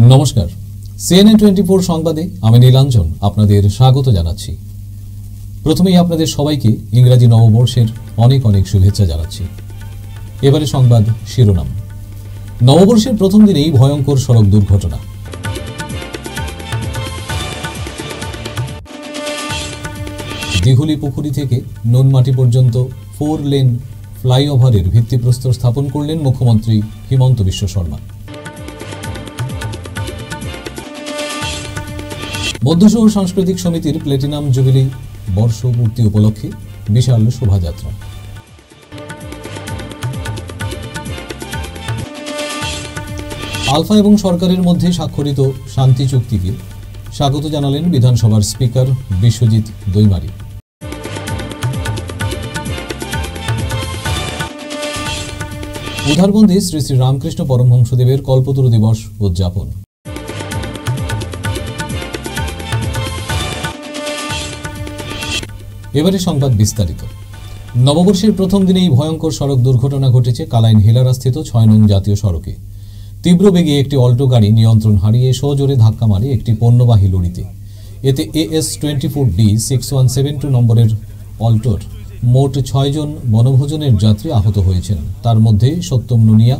নমস্কার, CNN 24 সংবাদে আমি নীলাঞ্জন আপনাদের স্বাগত জানাচ্ছি। প্রথমেই আপনাদের সবাইকে ইংরেজি নববর্ষের অনেক অনেক শুভেচ্ছা জানাচ্ছি। এবারে সংবাদ শিরোনাম। নববর্ষের প্রথম দিনেই ভয়ঙ্কর সড়ক দুর্ঘটনা। দিঘুলি পুকুরি থেকে নুনমাটি পর্যন্ত 4 লেন ফ্লাইওভারের ভিত্তিপ্রস্তর স্থাপন করলেন মুখ্যমন্ত্রী হিমন্ত বিশ্ব শর্মা। মধ্যশহর সাংস্কৃতিক সমিতির প্লেটিনাম জুবিলি বর্ষপূর্তি উপলক্ষে বিশাল শোভাযাত্রা। আলফা এবং সরকারের মধ্যে স্বাক্ষরিত শান্তি চুক্তিকে স্বাগত জানালেন বিধানসভার স্পিকার বিশ্বজিৎ দৈমারি। উধারবন্দে শ্রী শ্রী রামকৃষ্ণ পরমহংসদেবের কল্পতরু দিবস উদযাপন। এবারে সংবাদ বিস্তারিত। নববর্ষের প্রথম দিনেই ভয়ঙ্কর সড়ক দুর্ঘটনা ঘটেছে কালাইন হিলারাস্থিত 6 নং জাতীয় সড়কে। তীব্র বেগে একটি অল্টো গাড়ি নিয়ন্ত্রণ হারিয়ে সজোরে ধাক্কা মারে একটি পণ্যবাহী লরিতে। এতে AS 24D 6172 নম্বরের অল্টোর মোট 6 জন বনভোজনের যাত্রী আহত হয়েছেন। তার মধ্যে সত্যম নুনিয়া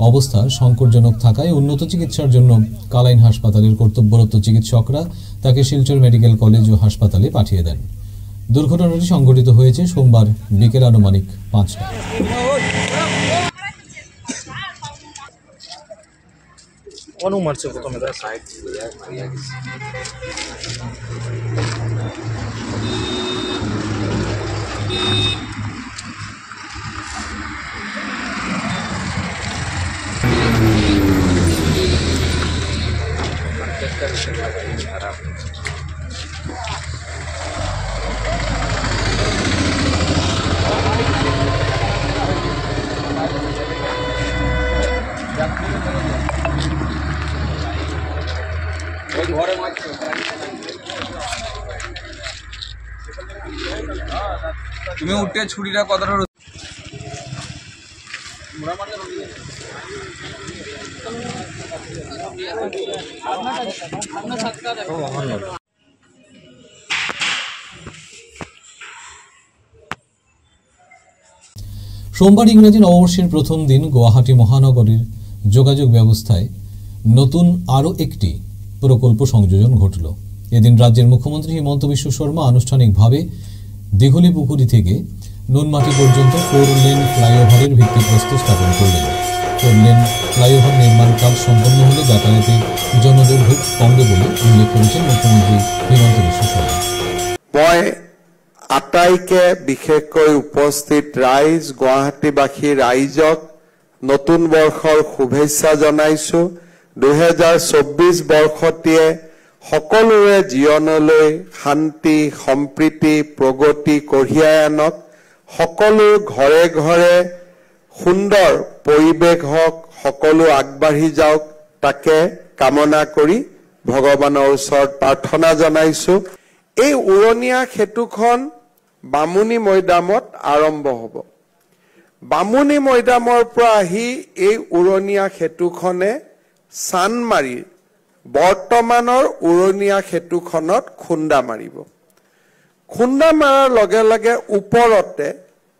অবস্থা সংকটজনক থাকায় উন্নত চিকিৎসার জন্য কালাইন হাসপাতালের কর্তব্যরত চিকিৎসকরা তাকে শিলচর মেডিকেল কলেজ ও হাসপাতালে পাঠিয়ে দেন। দুর্ঘটনাটি সংঘটিত হয়েছে সোমবার বিকেল আনুমানিক 5টা। তুমি উঠে ছুরিটা কতটা সোমবার ইংরেজি নববর্ষের প্রথম দিন গুয়াহাটি মহানগরীর যোগাযোগ ব্যবস্থায় নতুন আরও একটি প্রকল্প সংযোজন ঘটল। এদিন রাজ্যের মুখ্যমন্ত্রী হিমন্ত বিশ্ব শর্মা আনুষ্ঠানিকভাবে দিঘুলি পুকুরি থেকে নুনমাটি পর্যন্ত 4 লেন ফ্লাইওভারের ভিত্তিপ্রস্তর স্থাপন করলেন। 4 লেন ফ্লাইওভার নির্মাণ কাজ সম্পন্ন হলে যাতায়াতে জনদুর্ভোগ কমবে বলে উল্লেখ করেছেন মুখ্যমন্ত্রী হিমন্ত বিশ্ব শর্মা। মই আটাইকে বিশেষকৈ উপস্থিত ৰাইজ গুৱাহাটীবাসী ৰাইজক নতুন বৰ্ষৰ শুভেচ্ছা জনাইছো। 2024 বৰ্ষটিয়ে সকলোৰে জীৱনলৈ শান্তি সম্প্ৰীতি প্ৰগতি কঢ়িয়াই আনক। সকলো ঘৰে ঘৰে সুন্দৰ পৰিৱেশ হওক, সকলো আগবাঢ়ি যাওক তাকে কামনা কৰি ভগৱানৰ ওচৰত প্ৰাৰ্থনা জনাইছো। এই উৰণীয়া সেতুখন বামুণী মৈদামত আৰম্ভ হ'ব। বামুণী মৈদামৰ পৰা আহি এই উৰণীয়া সেতুখনে চানমাৰীৰ বৰ্তমানৰ উৰণীয়া সেতুখনত খুন্দা মাৰিব। খুন্দা মাৰাৰ লগে লগে ওপৰতে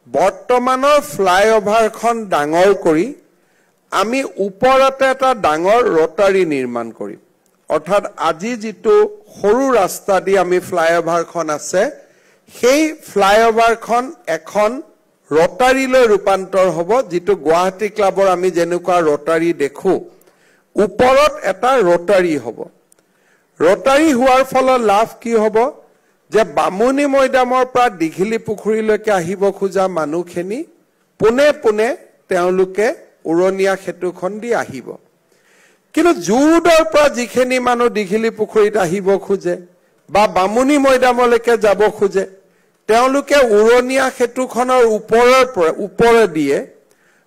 বৰ্তমানৰ ফ্লাইঅভাৰখন ডাঙৰ কৰি আমি ওপৰতে এটা ডাঙৰ ৰটাৰী নিৰ্মাণ কৰিম। অৰ্থাৎ আজি যিটো সৰু ৰাস্তা দি আমি ফ্লাইঅভাৰখন আছে, সেই ফ্লাইঅভাৰখন এখন ৰটাৰীলৈ ৰূপান্তৰ হ'ব, যিটো গুৱাহাটী ক্লাবৰ আমি যেনেকুৱা ৰটাৰী দেখো ওপৰত এটা ৰটাৰী হ'ব। ৰটাৰী হোৱাৰ ফলত লাভ কি হ'ব যে বামুণী মৈদামৰ পৰা দীঘলী পুখুৰীলৈকে আহিব খোজা মানুহখিনি পোনে পোনে তেওঁলোকে উৰণীয়া সেতুখন দি আহিব। কিন্তু জুৰুডৰ পৰা যিখিনি মানুহ দীঘলী পুখুৰীত আহিব খোজে বা বামুণী মৈদামলৈকে যাব খোজে, তেওঁলোকে উৰণীয়া সেতুখনৰ ওপৰে দিয়ে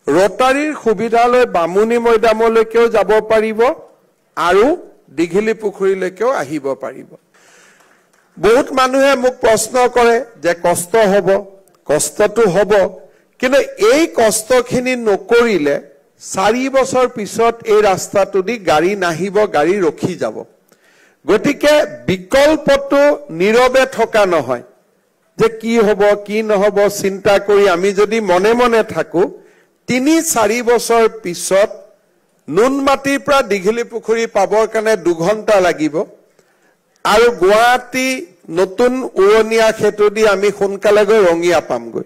ৰটাৰীৰ সুবিধা লৈ বামুণী মৈদামলৈকেও যাব পাৰিব আৰু দীঘলী পুখুৰীলৈকেও আহিব পাৰিব। বহুত মানুহে মোক প্ৰশ্ন কৰে যে কষ্ট হ'ব, কষ্টটো হ'ব, কিন্তু এই কষ্টখিনি নকৰিলে 4 বছৰ পিছত এই ৰাস্তাটোদি গাড়ী নাহিব, গাড়ী ৰখি যাব। গতিকে বিকল্পটো নীৰৱে থকা নহয় যে কি হ'ব কি নহ'ব চিন্তা কৰি আমি যদি মনে মনে থাকো 3-4 বছৰ পিছত নুনমাটিৰ পৰা দীঘলী পুখুৰী পাবৰ কাৰণে 2 ঘণ্টা লাগিব আৰু গুৱাহাটী নতুন উৰণীয়া সেতু দি আমি সোনকালে গৈ ৰঙিয়া পামগৈ।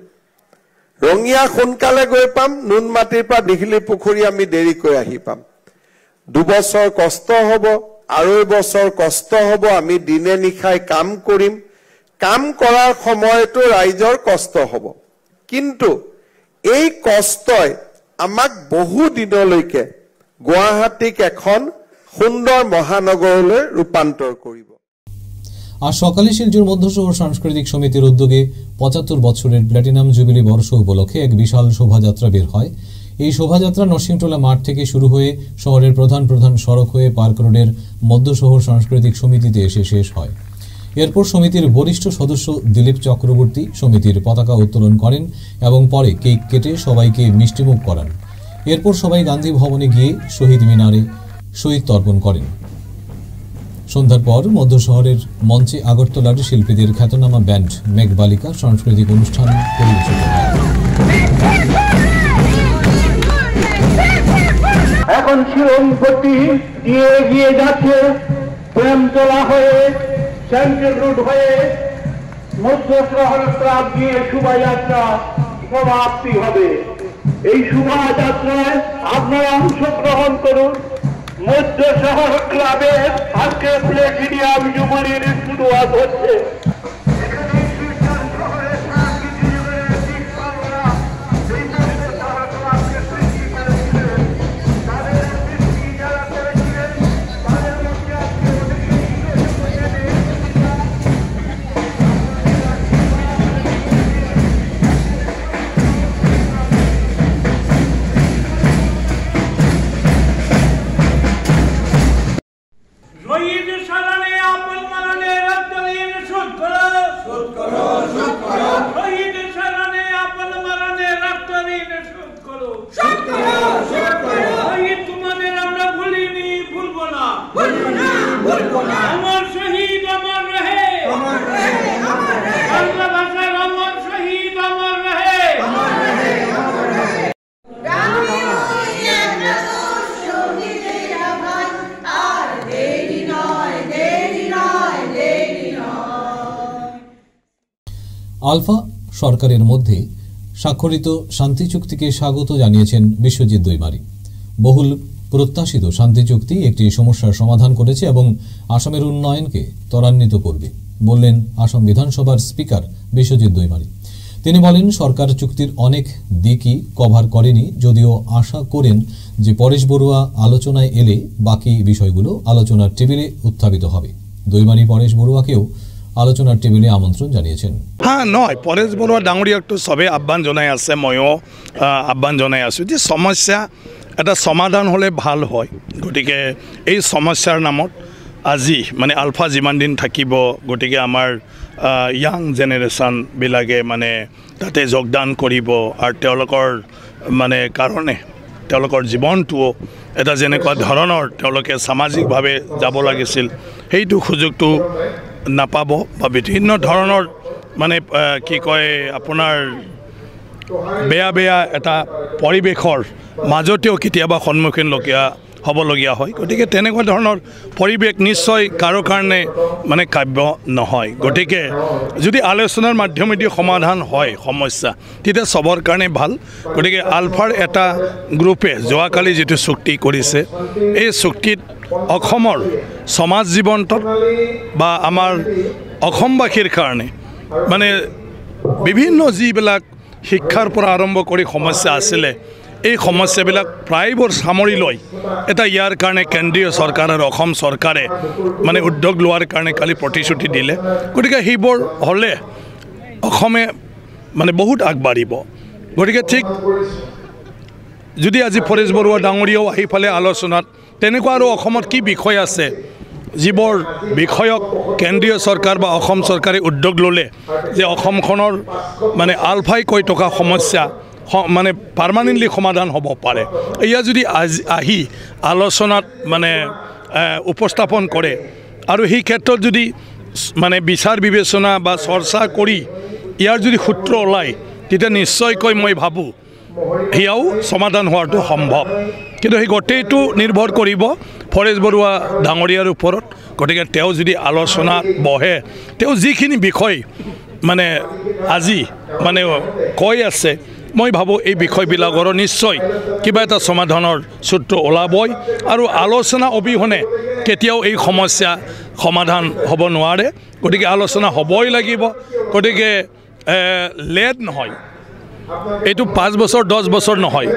ৰঙিয়া সোনকালে গৈ পাম, নুনমাটিৰ পৰা দীঘলী পুখুৰী আমি দেৰিকৈ আহি পাম। 2 বছৰ কষ্ট হ'ব, 2.5 বছৰ কষ্ট হ'ব, আমি দিনে নিশাই কাম কৰিম। কাম কৰাৰ সময়তো ৰাইজৰ কষ্ট হ'ব, কিন্তু এই কষ্টই আমাক বহু দিনলৈকে গুৱাহাটীক এখন সুন্দৰ মহানগৰলৈ ৰূপান্তৰ কৰিব। আজ সকালে শিলচর মধ্য শহর সাংস্কৃতিক সমিতির উদ্যোগে 75 বছরের প্ল্যাটিনাম জুবিলি বর্ষ উপলক্ষে এক বিশাল শোভাযাত্রা বের হয়। এই শোভাযাত্রা নরসিংটোলা মাঠ থেকে শুরু হয়ে শহরের প্রধান প্রধান সড়ক হয়ে পার্ক রোডের মধ্য শহর সাংস্কৃতিক সমিতিতে এসে শেষ হয়। এরপর সমিতির বরিষ্ঠ সদস্য দিলীপ চক্রবর্তী সমিতির পতাকা উত্তোলন করেন এবং পরে কেক কেটে সবাইকে মিষ্টিমুখ করান। এরপর সবাই গান্ধী ভবনে গিয়ে শহীদ মিনারে শহীদ তর্পণ করেন। সন্ধ্যার পর মধ্য শহরের মঞ্চে আগরতলার শিল্পীদের খ্যাতনামা ব্যান্ড মেঘবালিকা সাংস্কৃতিক অনুষ্ঠান পরিবেশিত হয়। এখন শিরোমপট্টি দিয়ে এগিয়ে যাচ্ছে প্রেমতলা হয়ে সেন্ট্রাল রোড হয়ে মধ্য শহর ক্লাব দিয়ে শোভাযাত্রা সমাপ্তি হবে। এই শোভাযাত্রায় আপনারা অংশগ্রহণ করুন। মধ্য শহর ক্লাবের আজকে প্লেটিনিয়াম জুবিলির শুরুয়াত হচ্ছে। আলফা সরকারের মধ্যে স্বাক্ষরিত শান্তি চুক্তিকে স্বাগত জানিয়েছেন বিশ্বজিৎ দৈমারী। বহুল প্রত্যাশিত শান্তি চুক্তি একটি সমস্যার সমাধান করেছে এবং আসামের উন্নয়নকে ত্বরান্বিত করবে বললেন আসাম বিধানসভার স্পিকার বিশ্বজিৎ দৈমারী। তিনি বলেন সরকার চুক্তির অনেক দিকই কভার করেনি, যদিও আশা করেন যে পরেশ বড়ুয়া আলোচনায় এলে বাকি বিষয়গুলো আলোচনার টেবিলে উত্থাপিত হবে। দৈমারী পরেশ বড়ুয়াকেও আলোচনার টেবিলে আমন্ত্রণ জানিয়েছেন। হ্যাঁ নয়, পরেশ বড়ুয়া ডাঙৰীয়াকটো সবে আহ্বান জনাই আছে, ময়ো আহ্বান জনাই আছোঁ যে সমস্যা এটা সমাধান হ'লে ভাল হয়। গতিকে এই সমস্যাৰ নামত আজি মানে আলফা যিমান দিন থাকিব, গতিকে আমাৰ ইয়াং জেনেৰেশ্যনবিলাকে মানে তাতে যোগদান কৰিব আৰু তেওঁলোকৰ মানে কাৰণে তেওঁলোকৰ জীৱনটোও এটা যেনেকুৱা ধৰণৰ তেওঁলোকে সামাজিকভাৱে যাব লাগিছিল সেইটো সুযোগটো নাপাব বা বিভিন্ন ধৰণৰ মানে কি কয় আপোনাৰ বেয়া বেয়া এটা পৰিৱেশৰ মাজতেও কেতিয়াবা সন্মুখীন হ'বলগীয়া হয়। গতিকে তেনেকুৱা ধৰণৰ পৰিৱেশ নিশ্চয় কাৰো কাৰণে মানে কাব্য নহয়। গতিকে যদি আলোচনাৰ মাধ্যমেদি সমাধান হয় সমস্যা, তেতিয়া চবৰ কাৰণে ভাল। গতিকে আলফাৰ এটা গ্ৰুপে যোৱাকালি যিটো চুক্তি কৰিছে, এই চুক্তিত অসমৰ সমাজ জীৱনটোত বা আমাৰ অসমবাসীৰ কাৰণে মানে বিভিন্ন যিবিলাক শিক্ষাৰ পৰা আৰম্ভ কৰি সমস্যা আছিলে, এই সমস্যাবিলাক প্ৰায়বোৰ সামৰি লৈ এটা ইয়াৰ কাৰণে কেন্দ্ৰীয় চৰকাৰ আৰু অসম চৰকাৰে মানে উদ্যোগ লোৱাৰ কাৰণে কালি প্ৰতিশ্ৰুতি দিলে। গতিকে সেইবোৰ হ'লে অসমে মানে বহুত আগবাঢ়িব। গতিকে ঠিক যদি আজি পৰেশ বৰুৱা ডাঙৰীয়াও আহি পালে আলোচনাত, তেনেকুৱা আৰু অসমত কি বিষয় আছে যিবোৰ বিষয়ক কেন্দ্ৰীয় চৰকাৰ বা অসম চৰকাৰে উদ্যোগ ল'লে যে অসমখনৰ মানে আলফাই কৈ থকা সমস্যা মানে পাৰ্মানেণ্টলি সমাধান হ'ব পাৰে। এয়া যদি আহি আলোচনাত মানে উপস্থাপন কৰে আৰু সেই ক্ষেত্ৰত যদি মানে বিচাৰ বিবেচনা বা চৰ্চা কৰি ইয়াৰ যদি সূত্ৰ ওলায় তেতিয়া নিশ্চয়কৈ মই ভাবোঁ সেয়াও সমাধান হোৱাটো সম্ভৱ। কিন্তু সেই গোটেইটো নিৰ্ভৰ কৰিব ফৰেষ্ট বৰুৱা ডাঙৰীয়াৰ ওপৰত। গতিকে তেওঁ যদি আলোচনাত বহে, তেওঁ যিখিনি বিষয় মানে আজি মানে কৈ আছে, মই ভাবোঁ এই বিষয়বিলাকৰো নিশ্চয় কিবা এটা সমাধানৰ সূত্ৰ ওলাবই। আৰু আলোচনা অবিহনে কেতিয়াও এই সমস্যা সমাধান হ'ব নোৱাৰে। গতিকে আলোচনা হ'বই লাগিব। গতিকে লেট নহয়, এইটো 5 বছৰ 10 বছৰ নহয়,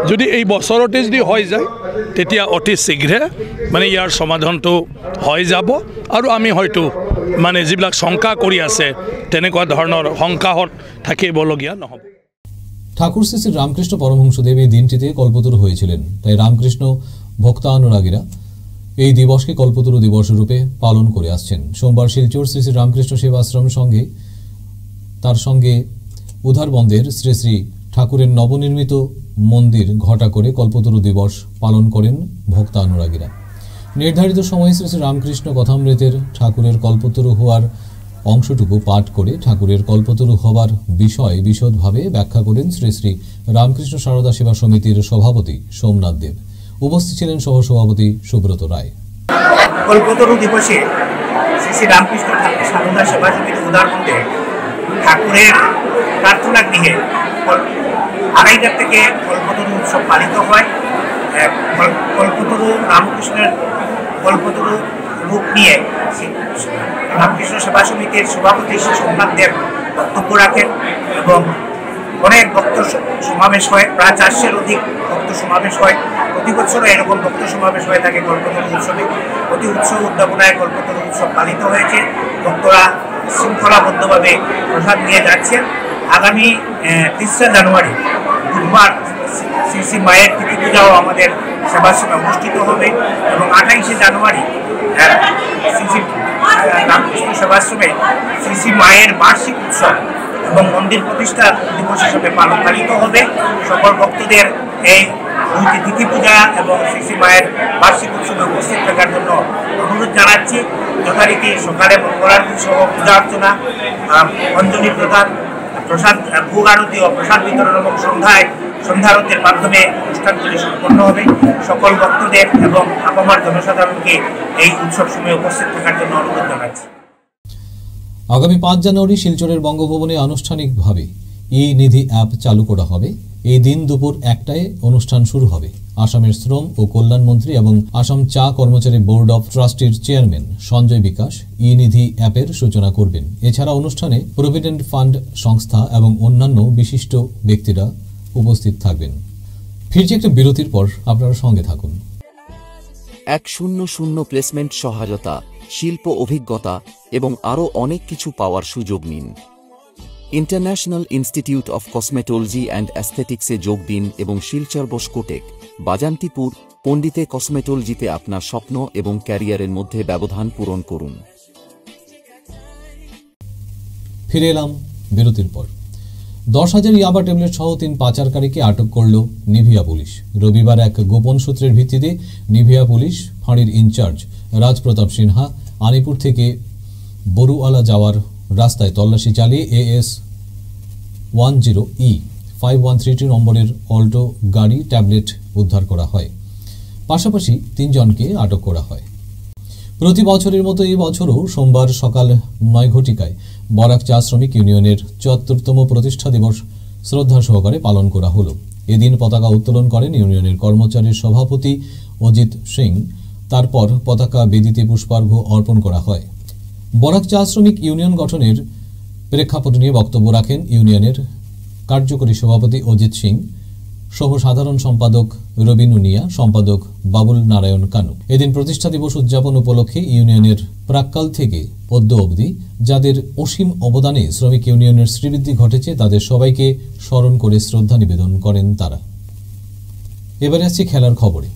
যদি এই বছৰতে যদি হৈ যায় তেতিয়া অতি শীঘ্ৰে মানে ইয়াৰ সমাধানটো হৈ যাব। আৰু আমি হয়তো মানে যিবিলাক শংকা কৰি আছে তেনেকুৱা ধৰণৰ শংকাহত থাকিবলগীয়া নহ'ব। ঠাকুর শ্রী শ্রী রামকৃষ্ণ পরমহংসদেব এই দিনটিতে কল্পতরু হয়েছিলেন, তাই রামকৃষ্ণ ভক্তানুরাগীরা এই দিবসকে কল্পতরু দিবস রূপে পালন করে আসছেন। সোমবার শিলচর শ্রী শ্রী রামকৃষ্ণ সেবাশ্রম সঙ্গে তার সঙ্গে উধারবন্দের শ্রী শ্রী ঠাকুরের নবনির্মিত মন্দির ঘটা করে কল্পতরু দিবস পালন করেন ভক্তানুরাগীরা। নির্ধারিত সময়ে শ্রী শ্রী রামকৃষ্ণ কথামৃতের ঠাকুরের কল্পতরু হওয়ার অংশটুকু পাঠ করে ঠাকুরের কল্পতরু হবার বিষয় বিশদভাবে ব্যাখ্যা করেন শ্রী শ্রী রামকৃষ্ণ সারদা সেবা সমিতির সভাপতি সোমনাথ দেব। উপস্থিত ছিলেন সহসভাপতি সুব্রত রায়। কল্পতরু দিবসে শ্রী শ্রী রামকৃষ্ণ সারদা সেবা সমিতির উদারবন্দে ঠাকুরের প্রার্থনা গৃহে 2:30 থেকে কল্পতরু উৎসব পালিত হয়। কল্পতরু রামকৃষ্ণের কল্পতরু রূপ নিয়ে রামকৃষ্ণ সেবা সমিতির সভাপতি শ্রী সোমনাথ দেব বক্তব্য রাখেন এবং অনেক ভক্ত সমাবেশ হয়। প্রায় 400-এর অধিক ভক্ত সমাবেশ হয়। প্রতি বছরও এরকম ভক্ত সমাবেশ হয়ে থাকে কল্পতরু উৎসবে। প্রতি উৎসব উদ্যাপনায় কল্পতরু উৎসব পালিত হয়েছে। ভক্তরা শৃঙ্খলাবদ্ধভাবে প্রসাদ নিয়ে যাচ্ছেন। আগামী 3 জানুয়ারি বুধবার শ্রী শ্রী মায়ের তিথি পূজাও আমাদের সেবাশ্রমে অনুষ্ঠিত হবে এবং 28 জানুয়ারি শ্রী শ্রী রামকৃষ্ণ সেবাশ্রমে শ্রী শ্রী মায়ের বার্ষিক উৎসব এবং মন্দির প্রতিষ্ঠা দিবস হিসেবে পালিত হবে। সকল ভক্তদের এই 2টি তিথি পূজা এবং শ্রী শ্রী মায়ের বার্ষিক উৎসবে উপস্থিত থাকার জন্য অনুরোধ জানাচ্ছি। যথারীতি সকালে মঙ্গলারতি সহ পূজা অর্চনা, অঞ্জলি প্রদান, প্রসাদ ভোগ আরতি ও প্রসাদ বিতরণ এবং সন্ধ্যারতির মাধ্যমে অনুষ্ঠানগুলি সম্পন্ন হবে। সকল ভক্তদের এবং আপামার জনসাধারণকে এই উৎসব সময়ে উপস্থিত থাকার জন্য অনুরোধ জানাচ্ছি। আগামী 5 জানুয়ারি শিলচরের বঙ্গভবনে আনুষ্ঠানিকভাবে ই-নিধি অ্যাপ চালু করা হবে। এই দিন দুপুর 1টায় অনুষ্ঠান শুরু হবে। আসামের শ্রম ও কল্যাণ মন্ত্রী এবং আসাম চা কর্মচারী বোর্ড অফ ট্রাস্টির চেয়ারম্যান সঞ্জয় বিকাশ ই-নিধি অ্যাপের সূচনা করবেন। এছাড়া অনুষ্ঠানে প্রভিডেন্ট ফান্ড সংস্থা এবং অন্যান্য বিশিষ্ট ব্যক্তিরা উপস্থিত থাকবেন। ফিরছি একটা বিরতির পর, আপনারা সঙ্গে থাকুন। 100 প্লেসমেন্ট সহায়তা, শিল্প অভিজ্ঞতা এবং আরও অনেক কিছু পাওয়ার সুযোগ নিন। International institute of cosmetology and অ্যাস্থেটিক্সে যোগ দিন এবং শিলচর বোসকোটেক, বাজান্তিপুর, পণ্ডিতে কসমেটোলজিতে আপনার স্বপ্ন এবং ক্যারিয়ারের মধ্যে ব্যবধান পূরণ করুন। ফিরে এলাম বিরতির পর। 10,000 ইয়াবা ট্যাবলেট সহ 3 পাচারকারীকে আটক করল নিভিয়া পুলিশ। রবিবার এক গোপন সূত্রের ভিত্তিতে নিভিয়া পুলিশ ফাঁড়ির ইনচার্জ রাজপ্রতাপ সিনহা আনিপুর থেকে বরুয়ালা যাওয়ার রাস্তায় তল্লাশি চালিয়ে AS 10E5132 নম্বরের অল্টো গাড়ি ট্যাবলেট উদ্ধার করা হয়। পাশাপাশি 3 জনকে আটক করা হয়। প্রতি বছরের মতো এই বছরও সোমবার সকাল 9 ঘটিকায় বরাক চা শ্রমিক ইউনিয়নের 74তম প্রতিষ্ঠা দিবস শ্রদ্ধা সহকারে পালন করা হলো। এদিন পতাকা উত্তোলন করেন ইউনিয়নের কর্মচারীর সভাপতি অজিত সিং। তারপর পতাকা বেদিতে পুষ্পার্ঘ্য অর্পণ করা হয়। বরাক চা শ্রমিক ইউনিয়ন গঠনের প্রেক্ষাপট নিয়ে বক্তব্য রাখেন ইউনিয়নের কার্যকরী সভাপতি অজিত সিং, সহ সাধারণ সম্পাদক রবি নুনিয়া, সম্পাদক বাবুল নারায়ণ কানু। এদিন প্রতিষ্ঠা দিবস উদযাপন উপলক্ষে ইউনিয়নের প্রাক্কাল থেকে অদ্য অবধি যাদের অসীম অবদানে শ্রমিক ইউনিয়নের শ্রীবৃদ্ধি ঘটেছে তাদের সবাইকে স্মরণ করে শ্রদ্ধা নিবেদন করেন তারা। এবারে আসছি খেলার খবরে।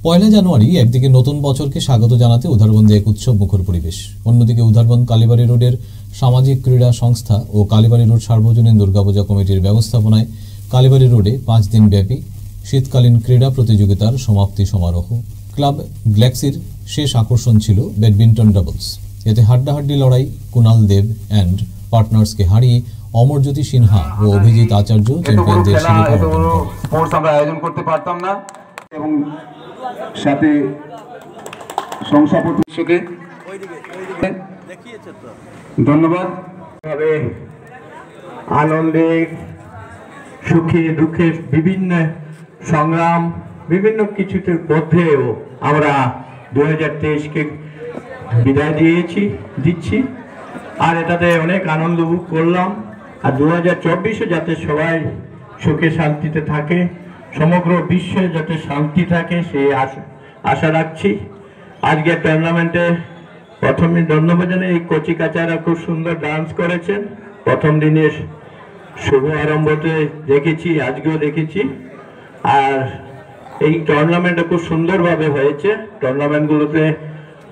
1 জানুয়ারি একদিকে নতুন বছরকে স্বাগত জানাতে উধারবন্দে এক উৎসব মুখর পরিবেশ, অন্যদিকে উধারবন্দ কালীবাড়ি রোডের সামাজিক ক্রীড়া সংস্থা ও কালীবাড়ি রোড সার্বজনীন দুর্গাপূজা কমিটির ব্যবস্থাপনায় কালীবাড়ি রোডে 5 দিন ব্যাপী শীতকালীন ক্রীড়া প্রতিযোগিতার সমাপ্তি সমারোহ। ক্লাব গ্যালাক্সির শেষ আকর্ষণ ছিল ব্যাডমিন্টন ডাবলস। এতে হাড্ডাহাড্ডি লড়াই কুনাল দেব অ্যান্ড পার্টনার্সকে হারিয়ে অমরজ্যোতি সিনহা ও অভিজিৎ আচার্য চ্যাম্পিয়নদের শিরোপা অর্জন করেন। স্পোর্টস আমরা আয়োজন করতে পারতাম না এবং সাথে শংসাপত্রকে ধন্যবাদ। আনন্দে সুখে দুঃখে বিভিন্ন সংগ্রাম বিভিন্ন কিছুতে মধ্যেও আমরা 2023কে বিদায় দিচ্ছি আর এটাতে অনেক আনন্দ উপভোগ করলাম। আর 2024 যাতে সবাই সুখে শান্তিতে থাকে, সমগ্র বিশ্বে যাতে শান্তি থাকে সেই আশা রাখছি। আজকে টুর্নামেন্টে প্রথমে ধন্যবাদ জানাই এই কচি কাচারা খুব সুন্দর ডান্স করেছেন। প্রথম দিনের শুভ আরম্ভতে দেখেছি, আজকেও দেখেছি। আর এই টুর্নামেন্টটা খুব সুন্দরভাবে হয়েছে। টুর্নামেন্টগুলোতে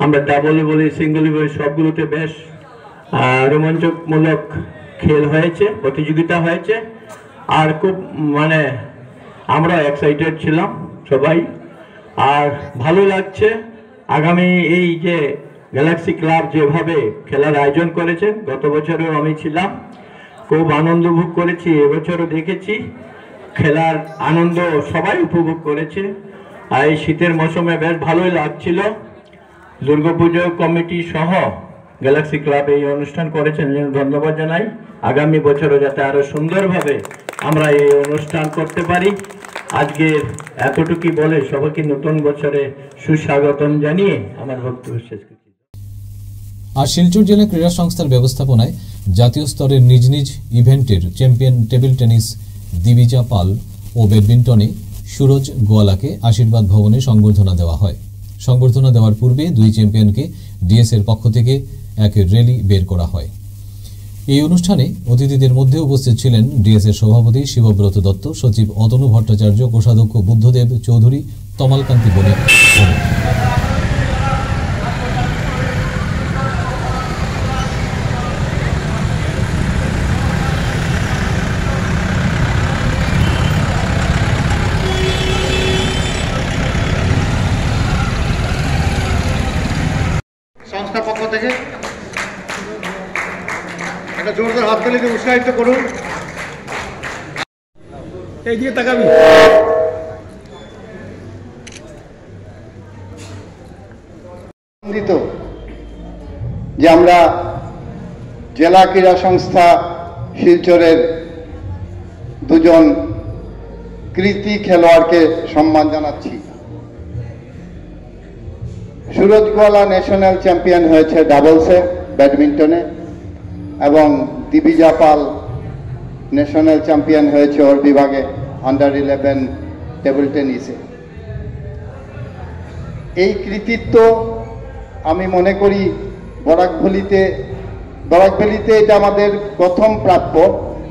আমরা ডাবলে বলি সিঙ্গলে বলি সবগুলোতে বেশ রোমাঞ্চকমূলক খেল হয়েছে, প্রতিযোগিতা হয়েছে। আর খুব আমরা এক্সাইটেড ছিলাম সবাই, আর ভালো লাগছে। আগামী এই যে গ্যালাক্সি ক্লাব যেভাবে খেলার আয়োজন করেছেন, গত বছরেও আমি ছিলাম, খুব আনন্দ উপভোগ করেছি। এবছরও দেখেছি খেলার আনন্দ সবাই উপভোগ করেছে। আর এই শীতের মৌসুমে বেশ ভালোই লাগছিল। দুর্গাপুজো কমিটি সহ গ্যালাক্সি ক্লাব এই অনুষ্ঠান করেছেন, ধন্যবাদ জানাই। আগামী বছরও যাতে আরো সুন্দরভাবে আমরা এই অনুষ্ঠান করতে পারি। আজকে এতটুকুই বলে সবাইকে নতুন বছরে সুস্বাগতম জানিয়ে আমার বক্তব্য শেষ করছি। আর শিলচর জেলা ক্রীড়া সংস্থার ব্যবস্থাপনায় জাতীয় স্তরের নিজ নিজ ইভেন্টের চ্যাম্পিয়ন টেবিল টেনিস দিবিজা পাল ও ব্যাডমিন্টনে সুরজ গোয়ালাকে আশীর্বাদ ভবনে সংবর্ধনা দেওয়া হয়। সংবর্ধনা দেওয়ার পূর্বে দুই চ্যাম্পিয়নকে ডিএসের পক্ষ থেকে এক র্যালি বের করা হয়। এই অনুষ্ঠানে অতিথিদের মধ্যে উপস্থিত ছিলেন ডিএসের সভাপতি শিবব্রত দত্ত, সচিব অতনু ভট্টাচার্য, কোষাধ্যক্ষ বুদ্ধদেব চৌধুরী, তমালকান্তি বণিক। সংস্থার পক্ষ থেকে একটা জোরদার হাততালি দিয়ে উৎসাহিত করুন। এই দিকে তাকাবি। আনন্দিত যে আমরা জেলা ক্রীড়া সংস্থা শিলচরের দুজন কৃতি খেলোয়াড়কে সম্মান জানাচ্ছি। সুরজ গোয়ালা ন্যাশনাল চ্যাম্পিয়ন হয়েছে ডাবলসে ব্যাডমিন্টনে এবং দিবিজা পাল ন্যাশনাল চ্যাম্পিয়ন হয়েছে ওর বিভাগে আন্ডার-11 টেবিল টেনিসে। এই কৃতিত্ব আমি মনে করি বরাকভ্যালিতে এটা আমাদের প্রথম প্রাপ্য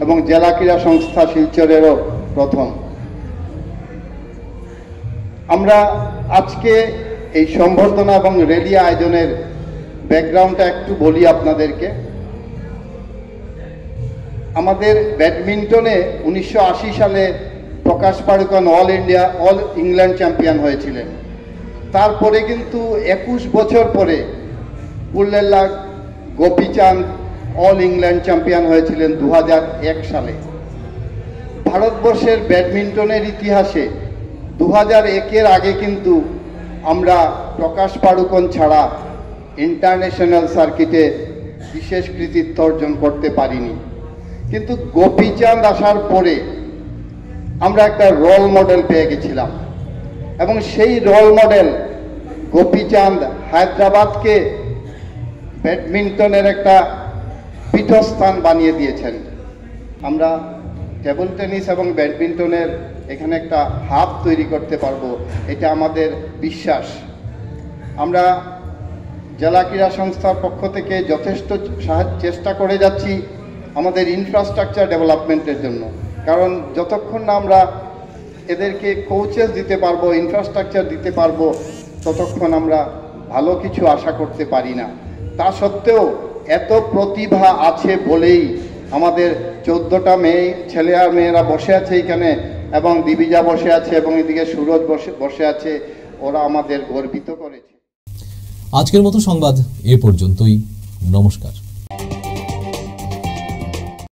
এবং জেলা ক্রীড়া সংস্থা শিলচরেরও প্রথম। আমরা আজকে এই সম্বর্ধনা এবং র্যালি আয়োজনের ব্যাকগ্রাউন্ডটা একটু বলি আপনাদেরকে। আমাদের ব্যাডমিন্টনে 1980 সালে প্রকাশ পাড়ুকন অল ইংল্যান্ড চ্যাম্পিয়ন হয়েছিলেন। তারপরে কিন্তু 21 বছর পরে পুল্লেল্লা গোপীচাঁদ অল ইংল্যান্ড চ্যাম্পিয়ন হয়েছিলেন 2001 সালে। ভারতবর্ষের ব্যাডমিন্টনের ইতিহাসে 2001-এর আগে কিন্তু আমরা প্রকাশ পাড়ুকন ছাড়া ইন্টারন্যাশনাল সার্কিটে বিশেষ কৃতিত্ব অর্জন করতে পারিনি। কিন্তু গোপীচাঁদ আসার পরে আমরা একটা রোল মডেল পেয়ে গেছিলাম এবং সেই রোল মডেল গোপীচাঁদ হায়দ্রাবাদকে ব্যাডমিন্টনের একটা পীঠস্থান বানিয়ে দিয়েছেন। আমরা টেবিল টেনিস এবং ব্যাডমিন্টনের এখানে একটা হাব তৈরি করতে পারবো, এটা আমাদের বিশ্বাস। আমরা জেলা ক্রীড়া সংস্থার পক্ষ থেকে যথেষ্ট চেষ্টা করে যাচ্ছি আমাদের ইনফ্রাস্ট্রাকচার ডেভেলপমেন্টের জন্য, কারণ যতক্ষণ না আমরা এদেরকে কোচেস দিতে পারবো, ইনফ্রাস্ট্রাকচার দিতে পারবো, ততক্ষণ আমরা ভালো কিছু আশা করতে পারি না। তা সত্ত্বেও এত প্রতিভা আছে বলেই আমাদের 14টা মেয়ে ছেলে আর মেয়েরা বসে আছে এখানে, এবং দিবিজা বসে আছে, এবং এদিকে সুরজ বসে আছে। ওরা আমাদের গর্বিত করেছে। আজকের মতো সংবাদ এ পর্যন্তই। নমস্কার।